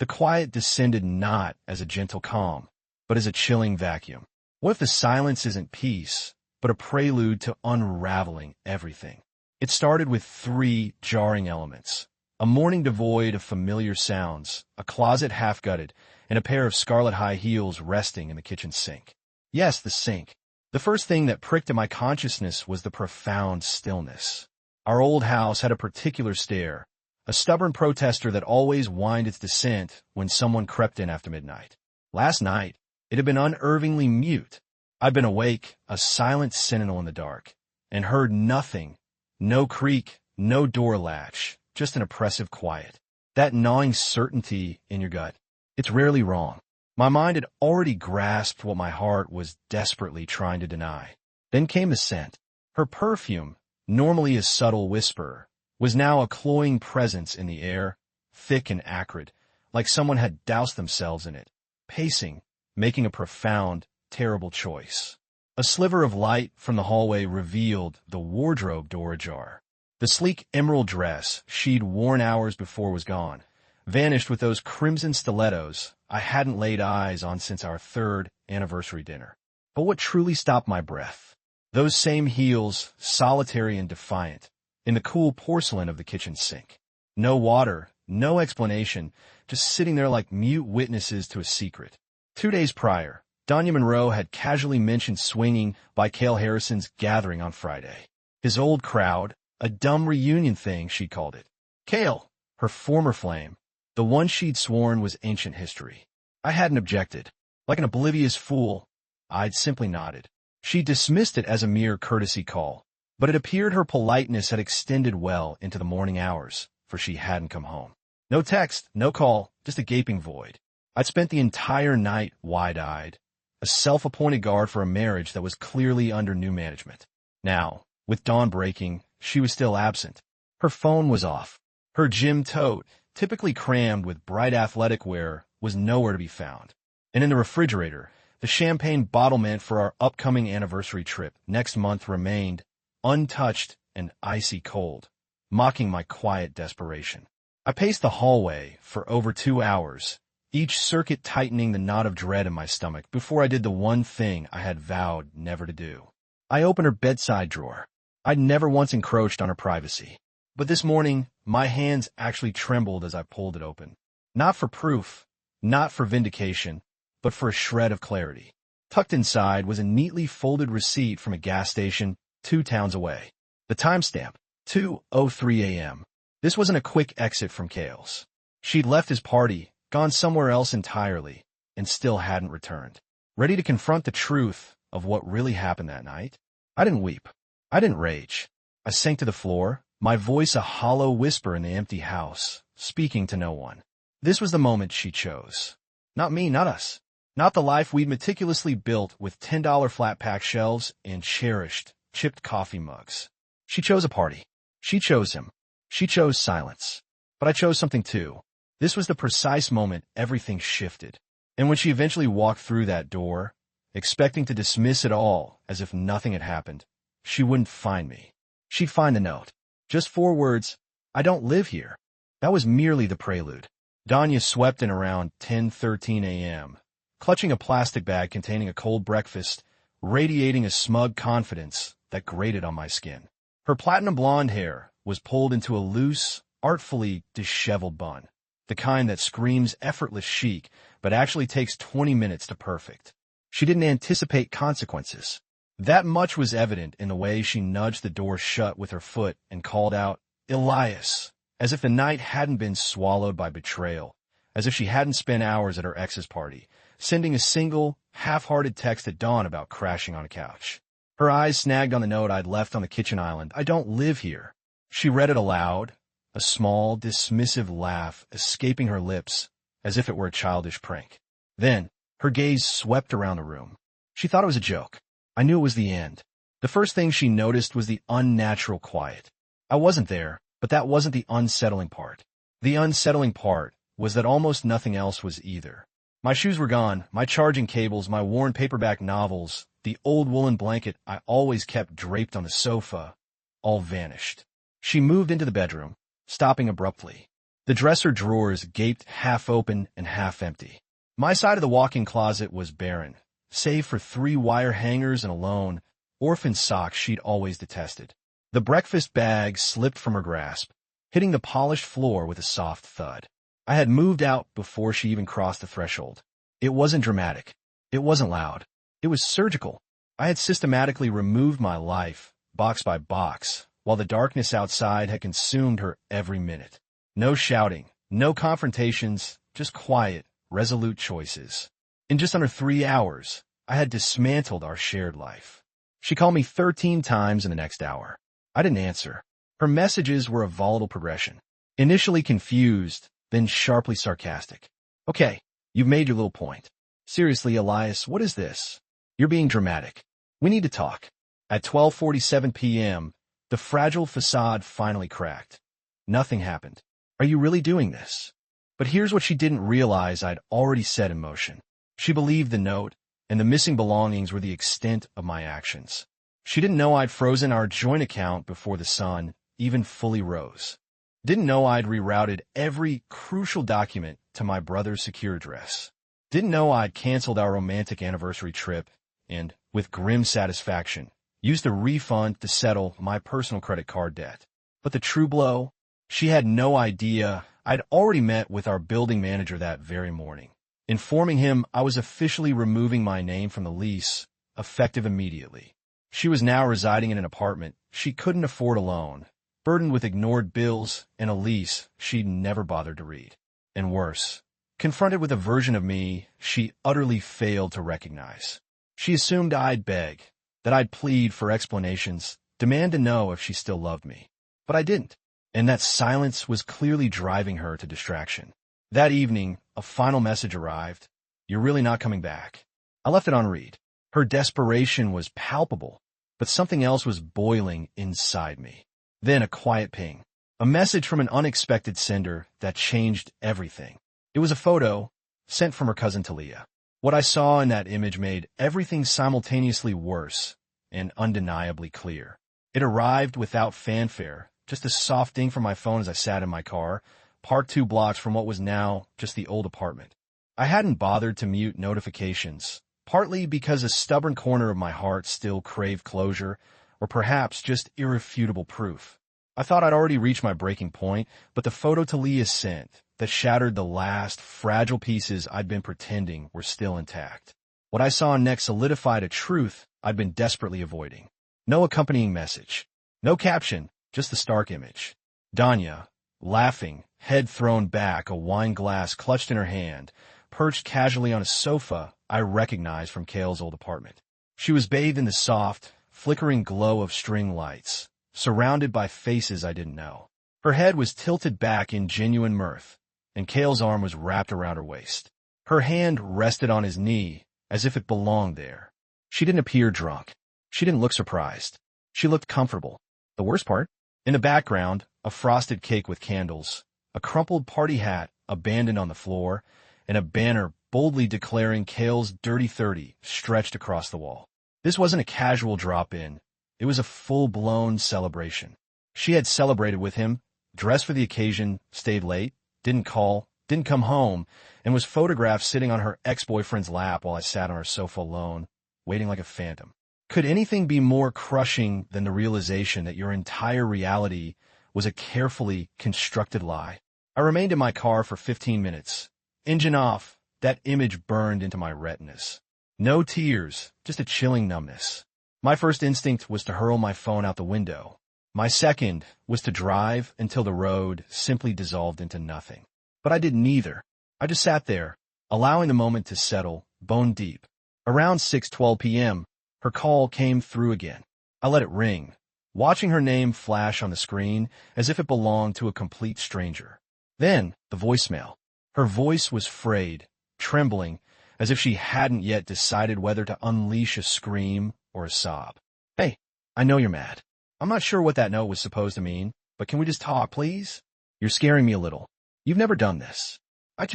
The quiet descended not as a gentle calm, but as a chilling vacuum. What if the silence isn't peace, but a prelude to unraveling everything? It started with three jarring elements: a morning devoid of familiar sounds, a closet half-gutted, and a pair of scarlet high heels resting in the kitchen sink. Yes, the sink. The first thing that pricked at my consciousness was the profound stillness. Our old house had a particular stare, a stubborn protester that always whined its dissent when someone crept in after midnight. Last night, it had been unnervingly mute. I'd been awake, a silent sentinel in the dark, and heard nothing. No creak, no door latch, just an oppressive quiet. That gnawing certainty in your gut. It's rarely wrong. My mind had already grasped what my heart was desperately trying to deny. Then came the scent. Her perfume, normally a subtle whisper, was now a cloying presence in the air, thick and acrid, like someone had doused themselves in it, pacing, making a profound, terrible choice. A sliver of light from the hallway revealed the wardrobe door ajar. The sleek emerald dress she'd worn hours before was gone, vanished with those crimson stilettos I hadn't laid eyes on since our third anniversary dinner. But what truly stopped my breath? Those same heels, solitary and defiant, in the cool porcelain of the kitchen sink. No water, no explanation, just sitting there like mute witnesses to a secret. 2 days prior, Donya Monroe had casually mentioned swinging by Cale Harrison's gathering on Friday. His old crowd, a dumb reunion thing, she called it. Cale, her former flame, the one she'd sworn was ancient history. I hadn't objected. Like an oblivious fool, I'd simply nodded. She dismissed it as a mere courtesy call, but it appeared her politeness had extended well into the morning hours, for she hadn't come home. No text, no call, just a gaping void. I'd spent the entire night wide-eyed, a self-appointed guard for a marriage that was clearly under new management. Now, with dawn breaking, she was still absent. Her phone was off. Her gym tote, typically crammed with bright athletic wear, was nowhere to be found. And in the refrigerator, the champagne bottle meant for our upcoming anniversary trip next month remained, untouched and icy cold, mocking my quiet desperation. I paced the hallway for over 2 hours, each circuit tightening the knot of dread in my stomach before I did the one thing I had vowed never to do. I opened her bedside drawer. I'd never once encroached on her privacy. But this morning, my hands actually trembled as I pulled it open. Not for proof, not for vindication, but for a shred of clarity. Tucked inside was a neatly folded receipt from a gas station 2 towns away. The timestamp, 2:03 a.m. This wasn't a quick exit from Cale's. She'd left his party, gone somewhere else entirely, and still hadn't returned. Ready to confront the truth of what really happened that night? I didn't weep. I didn't rage. I sank to the floor, my voice a hollow whisper in the empty house, speaking to no one. This was the moment she chose. Not me, not us. Not the life we'd meticulously built with $10 flat-pack shelves and cherished, chipped coffee mugs. She chose a party. She chose him. She chose silence. But I chose something too. This was the precise moment everything shifted. And when she eventually walked through that door, expecting to dismiss it all as if nothing had happened, she wouldn't find me. She'd find the note. Just 4 words, "I don't live here." That was merely the prelude. Donya swept in around 10:13 a.m., clutching a plastic bag containing a cold breakfast, radiating a smug confidence that grated on my skin. Her platinum blonde hair was pulled into a loose, artfully disheveled bun, the kind that screams effortless chic but actually takes 20 minutes to perfect. She didn't anticipate consequences. That much was evident in the way she nudged the door shut with her foot and called out, "Elias," as if the night hadn't been swallowed by betrayal, as if she hadn't spent hours at her ex's party, sending a single, half-hearted text at dawn about crashing on a couch. Her eyes snagged on the note I'd left on the kitchen island. "I don't live here." She read it aloud, a small, dismissive laugh escaping her lips as if it were a childish prank. Then, her gaze swept around the room. She thought it was a joke. I knew it was the end. The first thing she noticed was the unnatural quiet. I wasn't there, but that wasn't the unsettling part. The unsettling part was that almost nothing else was either. My shoes were gone, my charging cables, my worn paperback novels, the old woolen blanket I always kept draped on the sofa, all vanished. She moved into the bedroom, stopping abruptly. The dresser drawers gaped half open and half empty. My side of the walk-in closet was barren, save for 3 wire hangers and a lone, orphan sock she'd always detested. The breakfast bag slipped from her grasp, hitting the polished floor with a soft thud. I had moved out before she even crossed the threshold. It wasn't dramatic. It wasn't loud. It was surgical. I had systematically removed my life, box by box, while the darkness outside had consumed her every minute. No shouting, no confrontations, just quiet, resolute choices. In just under 3 hours, I had dismantled our shared life. She called me 13 times in the next hour. I didn't answer. Her messages were a volatile progression. Initially confused, then sharply sarcastic. Okay, you've made your little point. Seriously, Elias, what is this? You're being dramatic. We need to talk. At 12:47 p.m., the fragile facade finally cracked. Nothing happened. Are you really doing this? But here's what she didn't realize I'd already set in motion. She believed the note, and the missing belongings were the extent of my actions. She didn't know I'd frozen our joint account before the sun even fully rose. Didn't know I'd rerouted every crucial document to my brother's secure address. Didn't know I'd canceled our romantic anniversary trip and, with grim satisfaction, used the refund to settle my personal credit card debt. But the true blow? She had no idea I'd already met with our building manager that very morning, informing him I was officially removing my name from the lease, effective immediately. She was now residing in an apartment she couldn't afford alone, burdened with ignored bills and a lease she'd never bothered to read. And worse, confronted with a version of me she utterly failed to recognize. She assumed I'd beg, that I'd plead for explanations, demand to know if she still loved me. But I didn't, and that silence was clearly driving her to distraction. That evening, a final message arrived. You're really not coming back. I left it on read. Her desperation was palpable, but something else was boiling inside me. Then a quiet ping. A message from an unexpected sender that changed everything. It was a photo, sent from her cousin Talia. What I saw in that image made everything simultaneously worse and undeniably clear. It arrived without fanfare, just a soft ding from my phone as I sat in my car, parked 2 blocks from what was now just the old apartment. I hadn't bothered to mute notifications, partly because a stubborn corner of my heart still craved closure, or perhaps just irrefutable proof. I thought I'd already reached my breaking point, but the photo Talia sent, that shattered the last fragile pieces I'd been pretending were still intact. What I saw next solidified a truth I'd been desperately avoiding. No accompanying message. No caption, just the stark image. Danya, laughing, head thrown back, a wine glass clutched in her hand, perched casually on a sofa I recognized from Cale's old apartment. She was bathed in the soft, flickering glow of string lights, surrounded by faces I didn't know. Her head was tilted back in genuine mirth, and Cale's arm was wrapped around her waist. Her hand rested on his knee, as if it belonged there. She didn't appear drunk. She didn't look surprised. She looked comfortable. The worst part? In the background, a frosted cake with candles, a crumpled party hat abandoned on the floor, and a banner boldly declaring Cale's Dirty 30 stretched across the wall. This wasn't a casual drop-in. It was a full-blown celebration. She had celebrated with him, dressed for the occasion, stayed late, didn't call, didn't come home, and was photographed sitting on her ex-boyfriend's lap while I sat on her sofa alone, waiting like a phantom. Could anything be more crushing than the realization that your entire reality was a carefully constructed lie? I remained in my car for 15 minutes. Engine off, that image burned into my retinas. No tears, just a chilling numbness. My first instinct was to hurl my phone out the window. My second was to drive until the road simply dissolved into nothing. But I did neither. I just sat there, allowing the moment to settle, bone deep. Around 6:12 p.m., her call came through again. I let it ring, watching her name flash on the screen as if it belonged to a complete stranger. Then, the voicemail. Her voice was frayed, trembling, as if she hadn't yet decided whether to unleash a scream or a sob. Hey, I know you're mad. I'm not sure what that note was supposed to mean, but can we just talk, please? You're scaring me a little. You've never done this. I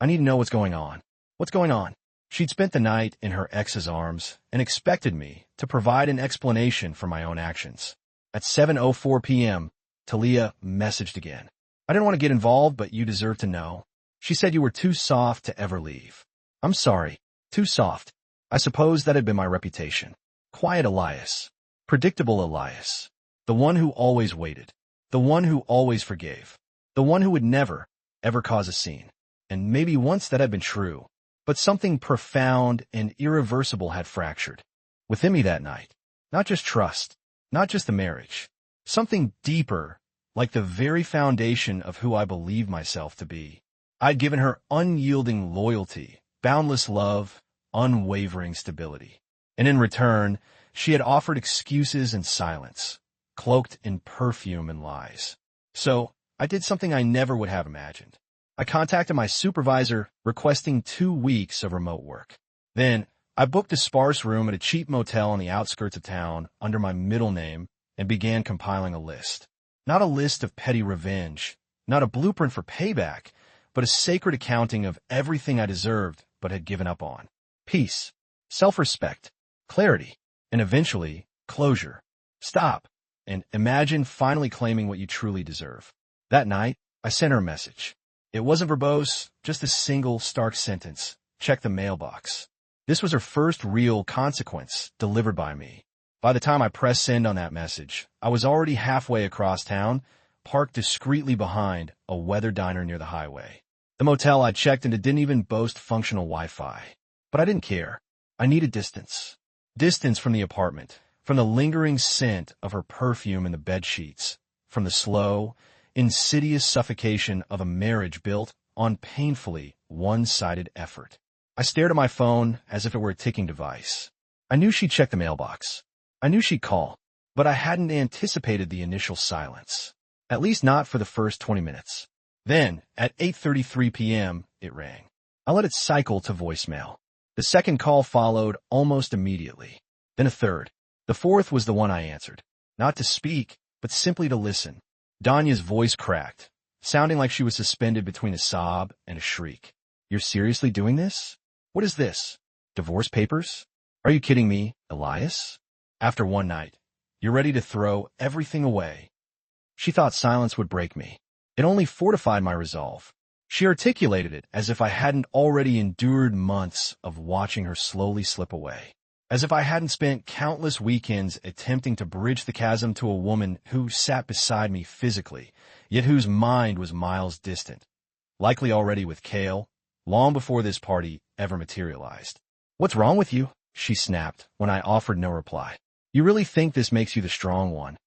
need to know what's going on. What's going on? She'd spent the night in her ex's arms and expected me to provide an explanation for my own actions. At 7:04 p.m., Talia messaged again. I didn't want to get involved, but you deserve to know. She said you were too soft to ever leave. I'm sorry. Too soft. I suppose that had been my reputation. Quiet Elias. Predictable Elias. The one who always waited. The one who always forgave. The one who would never, ever cause a scene. And maybe once that had been true, but something profound and irreversible had fractured within me that night. Not just trust, not just the marriage. Something deeper, like the very foundation of who I believed myself to be. I'd given her unyielding loyalty, boundless love, unwavering stability. And in return, she had offered excuses and silence, cloaked in perfume and lies. So, I did something I never would have imagined. I contacted my supervisor requesting 2 weeks of remote work. Then, I booked a sparse room at a cheap motel on the outskirts of town under my middle name and began compiling a list. Not a list of petty revenge, not a blueprint for payback, but a sacred accounting of everything I deserved but had given up on. Peace, self-respect, clarity, and eventually, closure. Stop, and imagine finally claiming what you truly deserve. That night, I sent her a message. It wasn't verbose, just a single stark sentence. Check the mailbox. This was her first real consequence delivered by me. By the time I pressed send on that message, I was already halfway across town, parked discreetly behind a weather diner near the highway. The motel I checked into didn't even boast functional Wi-Fi. But I didn't care. I needed distance. Distance from the apartment, from the lingering scent of her perfume in the bed sheets, from the slow, insidious suffocation of a marriage built on painfully one-sided effort. I stared at my phone as if it were a ticking device. I knew she'd check the mailbox. I knew she'd call, but I hadn't anticipated the initial silence. At least not for the first 20 minutes. Then, at 8:33 p.m., it rang. I let it cycle to voicemail. The second call followed almost immediately. Then a third. The fourth was the one I answered. Not to speak, but simply to listen. Danya's voice cracked, sounding like she was suspended between a sob and a shriek. You're seriously doing this? What is this? Divorce papers? Are you kidding me, Elias? After one night, you're ready to throw everything away. She thought silence would break me. It only fortified my resolve. She articulated it as if I hadn't already endured months of watching her slowly slip away. As if I hadn't spent countless weekends attempting to bridge the chasm to a woman who sat beside me physically, yet whose mind was miles distant, likely already with Kale, long before this party ever materialized. What's wrong with you? She snapped when I offered no reply. You really think this makes you the strong one?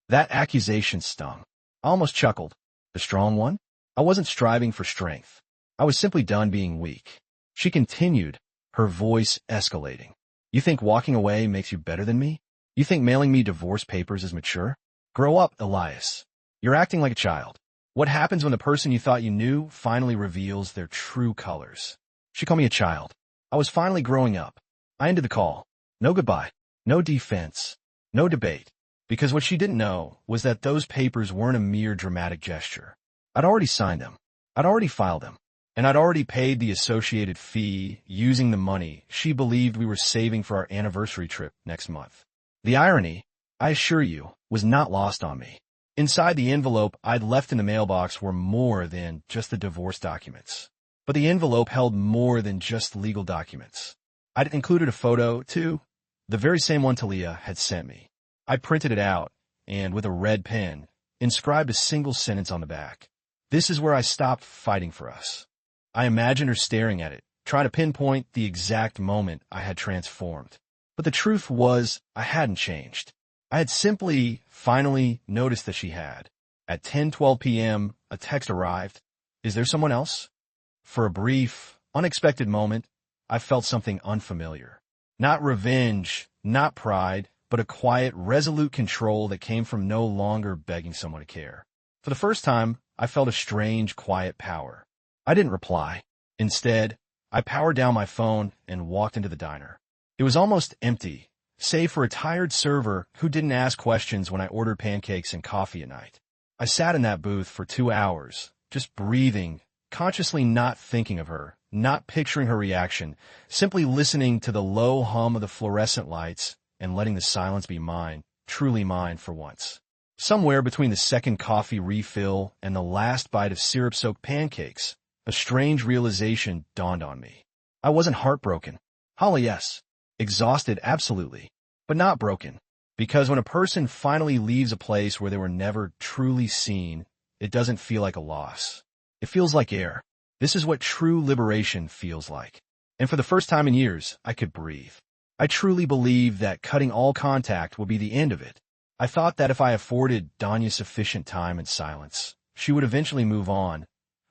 That accusation stung. I almost chuckled. The strong one? I wasn't striving for strength. I was simply done being weak. She continued, her voice escalating. You think walking away makes you better than me? You think mailing me divorce papers is mature? Grow up, Elias. You're acting like a child. What happens when the person you thought you knew finally reveals their true colors? She called me a child. I was finally growing up. I ended the call. No goodbye. No defense. No debate. Because what she didn't know was that those papers weren't a mere dramatic gesture. I'd already signed them. I'd already filed them. And I'd already paid the associated fee using the money she believed we were saving for our anniversary trip next month. The irony, I assure you, was not lost on me. Inside the envelope I'd left in the mailbox were more than just the divorce documents. But the envelope held more than just legal documents. I'd included a photo, too, the very same one Talia had sent me. I printed it out, and with a red pen, inscribed a single sentence on the back. This is where I stopped fighting for us. I imagined her staring at it, trying to pinpoint the exact moment I had transformed. But the truth was, I hadn't changed. I had simply, finally noticed that she had. At 10:12 p.m., a text arrived. Is there someone else? For a brief, unexpected moment, I felt something unfamiliar. Not revenge, not pride, but a quiet, resolute control that came from no longer begging someone to care. For the first time, I felt a strange, quiet power. I didn't reply. Instead, I powered down my phone and walked into the diner. It was almost empty, save for a tired server who didn't ask questions when I ordered pancakes and coffee at night. I sat in that booth for 2 hours, just breathing, consciously not thinking of her, not picturing her reaction, simply listening to the low hum of the fluorescent lights and letting the silence be mine, truly mine for once. Somewhere between the second coffee refill and the last bite of syrup-soaked pancakes, a strange realization dawned on me. I wasn't heartbroken. Holly, yes. Exhausted, absolutely. But not broken. Because when a person finally leaves a place where they were never truly seen, it doesn't feel like a loss. It feels like air. This is what true liberation feels like. And for the first time in years, I could breathe. I truly believed that cutting all contact would be the end of it. I thought that if I afforded Danya sufficient time and silence, she would eventually move on,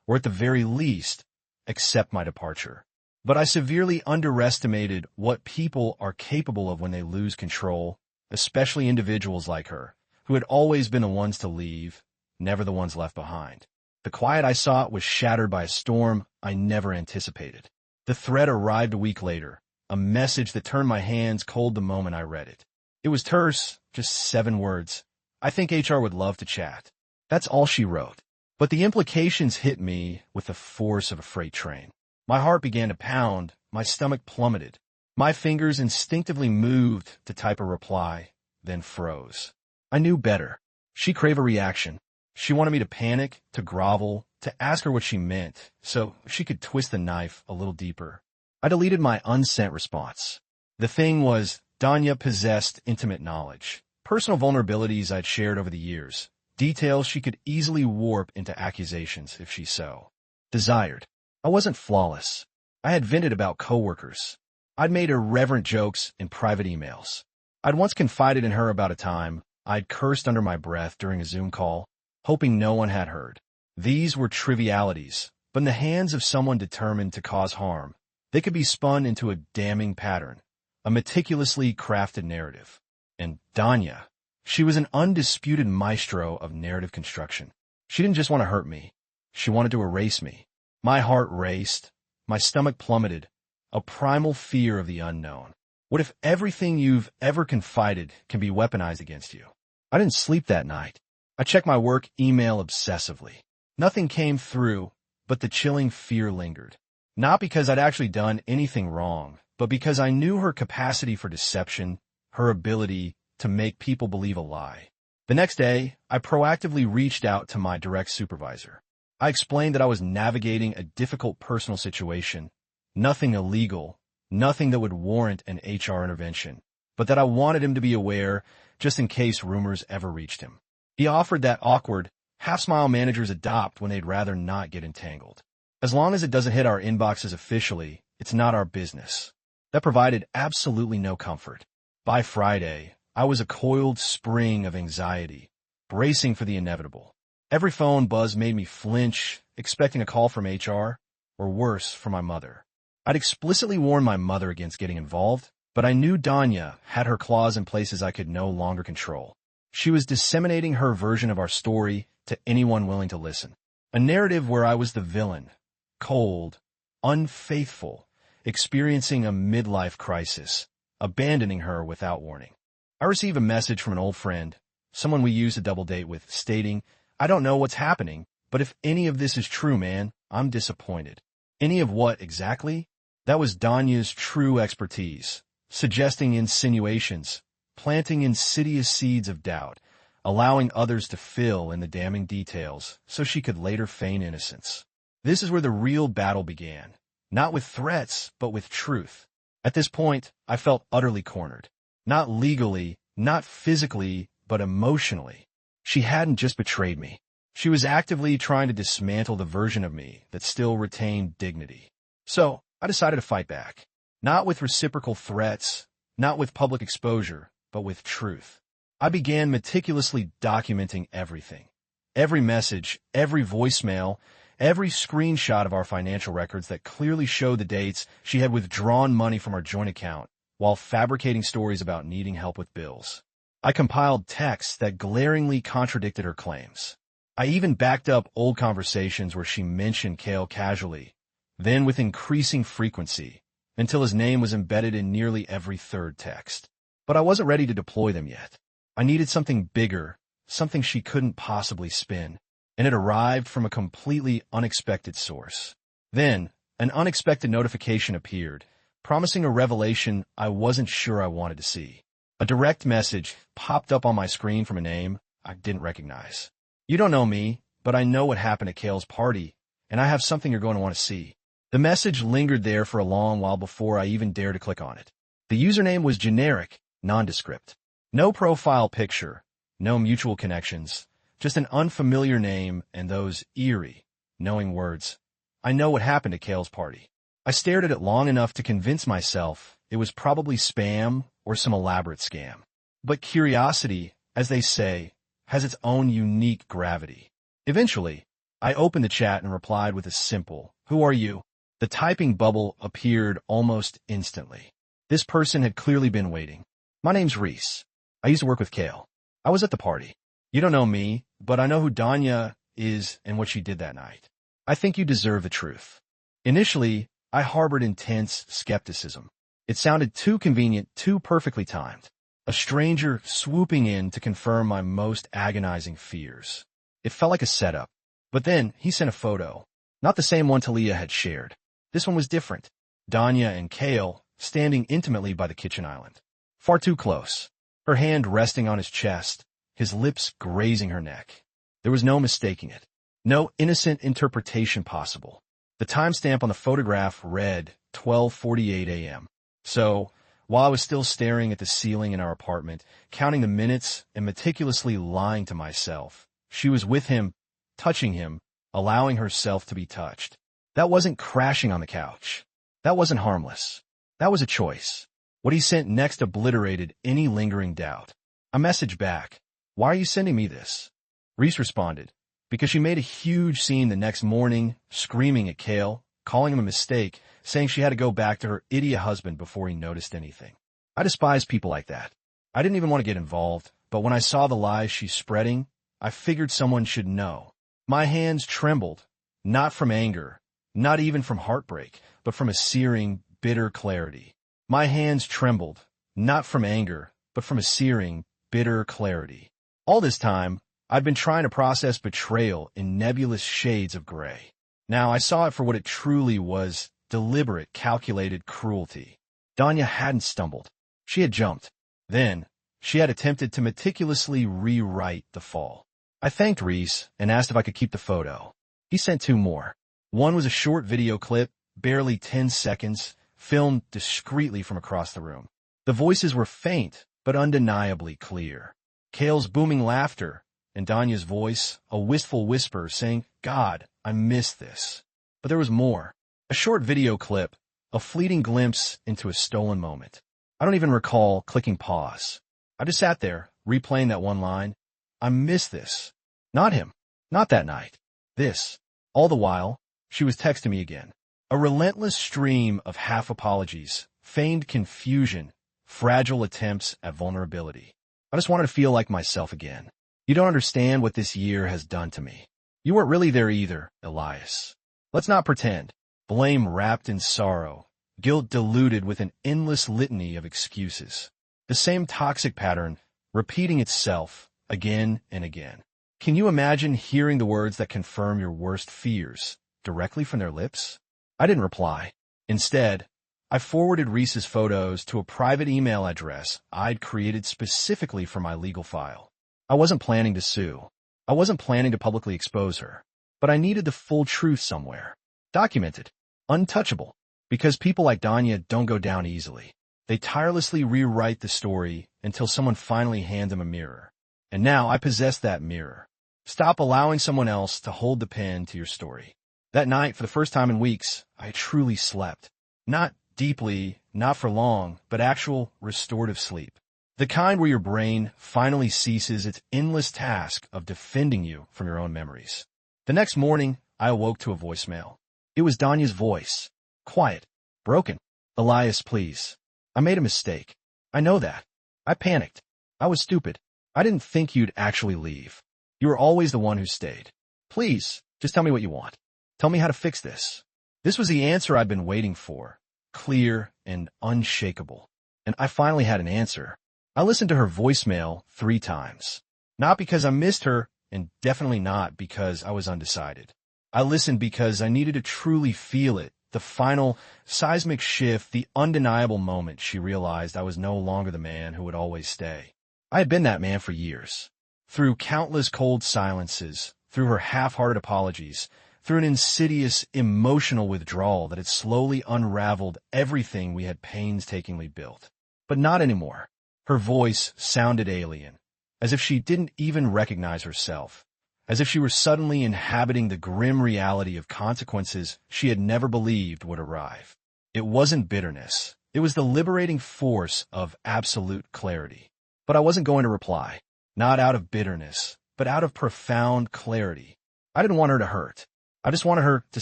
or at the very least, accept my departure. But I severely underestimated what people are capable of when they lose control, especially individuals like her, who had always been the ones to leave, never the ones left behind. The quiet I sought was shattered by a storm I never anticipated. The threat arrived a week later, a message that turned my hands cold the moment I read it. It was terse, just 7 words. I think HR would love to chat. That's all she wrote. But the implications hit me with the force of a freight train. My heart began to pound, my stomach plummeted. My fingers instinctively moved to type a reply, then froze. I knew better. She craved a reaction. She wanted me to panic, to grovel, to ask her what she meant, so she could twist the knife a little deeper. I deleted my unsent response. The thing was, Danya possessed intimate knowledge, personal vulnerabilities I'd shared over the years, details she could easily warp into accusations if she so desired. I wasn't flawless. I had vented about coworkers. I'd made irreverent jokes in private emails. I'd once confided in her about a time I'd cursed under my breath during a Zoom call, hoping no one had heard. These were trivialities, but in the hands of someone determined to cause harm, they could be spun into a damning pattern, a meticulously crafted narrative. And Danya, she was an undisputed maestro of narrative construction. She didn't just want to hurt me. She wanted to erase me. My heart raced. My stomach plummeted. A primal fear of the unknown. What if everything you've ever confided can be weaponized against you? I didn't sleep that night. I checked my work email obsessively. Nothing came through, but the chilling fear lingered. Not because I'd actually done anything wrong, but because I knew her capacity for deception, her ability to make people believe a lie. The next day, I proactively reached out to my direct supervisor. I explained that I was navigating a difficult personal situation, nothing illegal, nothing that would warrant an HR intervention, but that I wanted him to be aware just in case rumors ever reached him. He offered that awkward, half-smile managers adopt when they'd rather not get entangled. As long as it doesn't hit our inboxes officially, it's not our business. That provided absolutely no comfort. By Friday, I was a coiled spring of anxiety, bracing for the inevitable. Every phone buzz made me flinch, expecting a call from HR, or worse, from my mother. I'd explicitly warned my mother against getting involved, but I knew Danya had her claws in places I could no longer control. She was disseminating her version of our story to anyone willing to listen. A narrative where I was the villain, cold, unfaithful, experiencing a midlife crisis, abandoning her without warning. I received a message from an old friend, someone we used to double date with, stating, "I don't know what's happening, but if any of this is true, man, I'm disappointed." Any of what exactly? That was Danya's true expertise, suggesting insinuations, planting insidious seeds of doubt, allowing others to fill in the damning details so she could later feign innocence. This is where the real battle began, not with threats, but with truth. At this point, I felt utterly cornered. Not legally, not physically, but emotionally. She hadn't just betrayed me. She was actively trying to dismantle the version of me that still retained dignity. So, I decided to fight back. Not with reciprocal threats, not with public exposure, but with truth. I began meticulously documenting everything. Every message, every voicemail, every screenshot of our financial records that clearly showed the dates she had withdrawn money from our joint account, while fabricating stories about needing help with bills. I compiled texts that glaringly contradicted her claims. I even backed up old conversations where she mentioned Kale casually, then with increasing frequency, until his name was embedded in nearly every third text. But I wasn't ready to deploy them yet. I needed something bigger, something she couldn't possibly spin, and it arrived from a completely unexpected source. Then, an unexpected notification appeared, promising a revelation I wasn't sure I wanted to see. A direct message popped up on my screen from a name I didn't recognize. You don't know me, but I know what happened at Kale's party, and I have something you're going to want to see. The message lingered there for a long while before I even dared to click on it. The username was generic, nondescript. No profile picture, no mutual connections, just an unfamiliar name and those eerie, knowing words. I know what happened at Kale's party. I stared at it long enough to convince myself it was probably spam or some elaborate scam. But curiosity, as they say, has its own unique gravity. Eventually, I opened the chat and replied with a simple, "Who are you?" The typing bubble appeared almost instantly. This person had clearly been waiting. My name's Reese. I used to work with Kale. I was at the party. You don't know me, but I know who Danya is and what she did that night. I think you deserve the truth. Initially, I harbored intense skepticism. It sounded too convenient, too perfectly timed. A stranger swooping in to confirm my most agonizing fears. It felt like a setup. But then he sent a photo. Not the same one Talia had shared. This one was different. Danya and Kale standing intimately by the kitchen island. Far too close. Her hand resting on his chest, his lips grazing her neck. There was no mistaking it. No innocent interpretation possible. The timestamp on the photograph read 12:48 a.m. So, while I was still staring at the ceiling in our apartment, counting the minutes and meticulously lying to myself, she was with him, touching him, allowing herself to be touched. That wasn't crashing on the couch. That wasn't harmless. That was a choice. What he sent next obliterated any lingering doubt. I messaged back, "Why are you sending me this?" Reese responded, "Because she made a huge scene the next morning, screaming at Kale, calling him a mistake, saying she had to go back to her idiot husband before he noticed anything." I despise people like that. I didn't even want to get involved, but when I saw the lies she's spreading, I figured someone should know. My hands trembled, not from anger, not even from heartbreak, but from a searing, bitter clarity. My hands trembled, not from anger, but from a searing, bitter clarity. All this time, I'd been trying to process betrayal in nebulous shades of gray. Now I saw it for what it truly was, deliberate, calculated cruelty. Danya hadn't stumbled. She had jumped. Then, she had attempted to meticulously rewrite the fall. I thanked Reese and asked if I could keep the photo. He sent two more. One was a short video clip, barely 10 seconds, filmed discreetly from across the room. The voices were faint, but undeniably clear. Kale's booming laughter, and Danya's voice, a wistful whisper saying, "God, I miss this." But there was more. A short video clip, a fleeting glimpse into a stolen moment. I don't even recall clicking pause. I just sat there, replaying that one line. I miss this. Not him. Not that night. This. All the while, she was texting me again. A relentless stream of half apologies, feigned confusion, fragile attempts at vulnerability. I just wanted to feel like myself again. You don't understand what this year has done to me. You weren't really there either, Elias. Let's not pretend. Blame wrapped in sorrow, guilt diluted with an endless litany of excuses. The same toxic pattern, repeating itself again and again. Can you imagine hearing the words that confirm your worst fears directly from their lips? I didn't reply. Instead, I forwarded Reese's photos to a private email address I'd created specifically for my legal file. I wasn't planning to sue. I wasn't planning to publicly expose her. But I needed the full truth somewhere. Documented. Untouchable. Because people like Danya don't go down easily. They tirelessly rewrite the story until someone finally hands them a mirror. And now I possess that mirror. Stop allowing someone else to hold the pen to your story. That night, for the first time in weeks, I truly slept. Not deeply, not for long, but actual restorative sleep. The kind where your brain finally ceases its endless task of defending you from your own memories. The next morning, I awoke to a voicemail. It was Danya's voice. Quiet. Broken. "Elias, please. I made a mistake. I know that. I panicked. I was stupid. I didn't think you'd actually leave. You were always the one who stayed. Please, just tell me what you want. Tell me how to fix this." This was the answer I'd been waiting for. Clear and unshakable. And I finally had an answer. I listened to her voicemail 3 times. Not because I missed her, and definitely not because I was undecided. I listened because I needed to truly feel it, the final seismic shift, the undeniable moment she realized I was no longer the man who would always stay. I had been that man for years. Through countless cold silences, through her half-hearted apologies, through an insidious emotional withdrawal that had slowly unraveled everything we had painstakingly built. But not anymore. Her voice sounded alien, as if she didn't even recognize herself, as if she were suddenly inhabiting the grim reality of consequences she had never believed would arrive. It wasn't bitterness. It was the liberating force of absolute clarity. But I wasn't going to reply. Not out of bitterness, but out of profound clarity. I didn't want her to hurt. I just wanted her to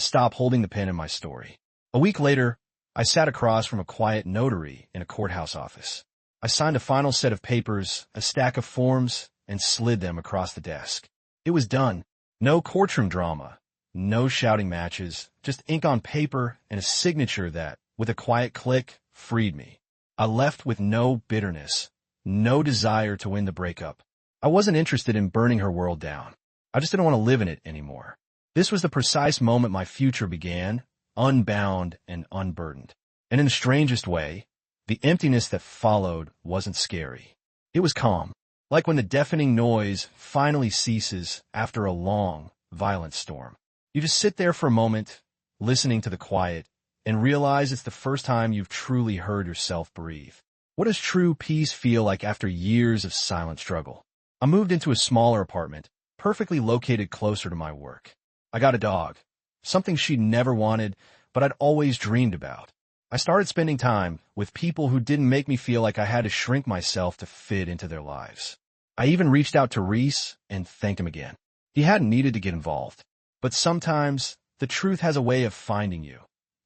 stop holding the pen in my story. A week later, I sat across from a quiet notary in a courthouse office. I signed a final set of papers, a stack of forms, and slid them across the desk. It was done. No courtroom drama, no shouting matches, just ink on paper and a signature that, with a quiet click, freed me. I left with no bitterness, no desire to win the breakup. I wasn't interested in burning her world down. I just didn't want to live in it anymore. This was the precise moment my future began, unbound and unburdened. And in the strangest way, the emptiness that followed wasn't scary. It was calm, like when the deafening noise finally ceases after a long, violent storm. You just sit there for a moment, listening to the quiet, and realize it's the first time you've truly heard yourself breathe. What does true peace feel like after years of silent struggle? I moved into a smaller apartment, perfectly located closer to my work. I got a dog, something she'd never wanted, but I'd always dreamed about. I started spending time with people who didn't make me feel like I had to shrink myself to fit into their lives. I even reached out to Reese and thanked him again. He hadn't needed to get involved. But sometimes, the truth has a way of finding you,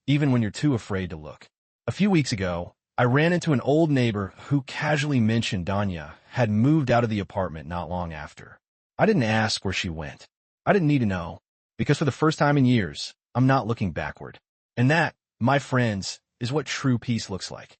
even when you're too afraid to look. A few weeks ago, I ran into an old neighbor who casually mentioned Danya had moved out of the apartment not long after. I didn't ask where she went. I didn't need to know, because for the first time in years, I'm not looking backward. And that, my friends, is what true peace looks like.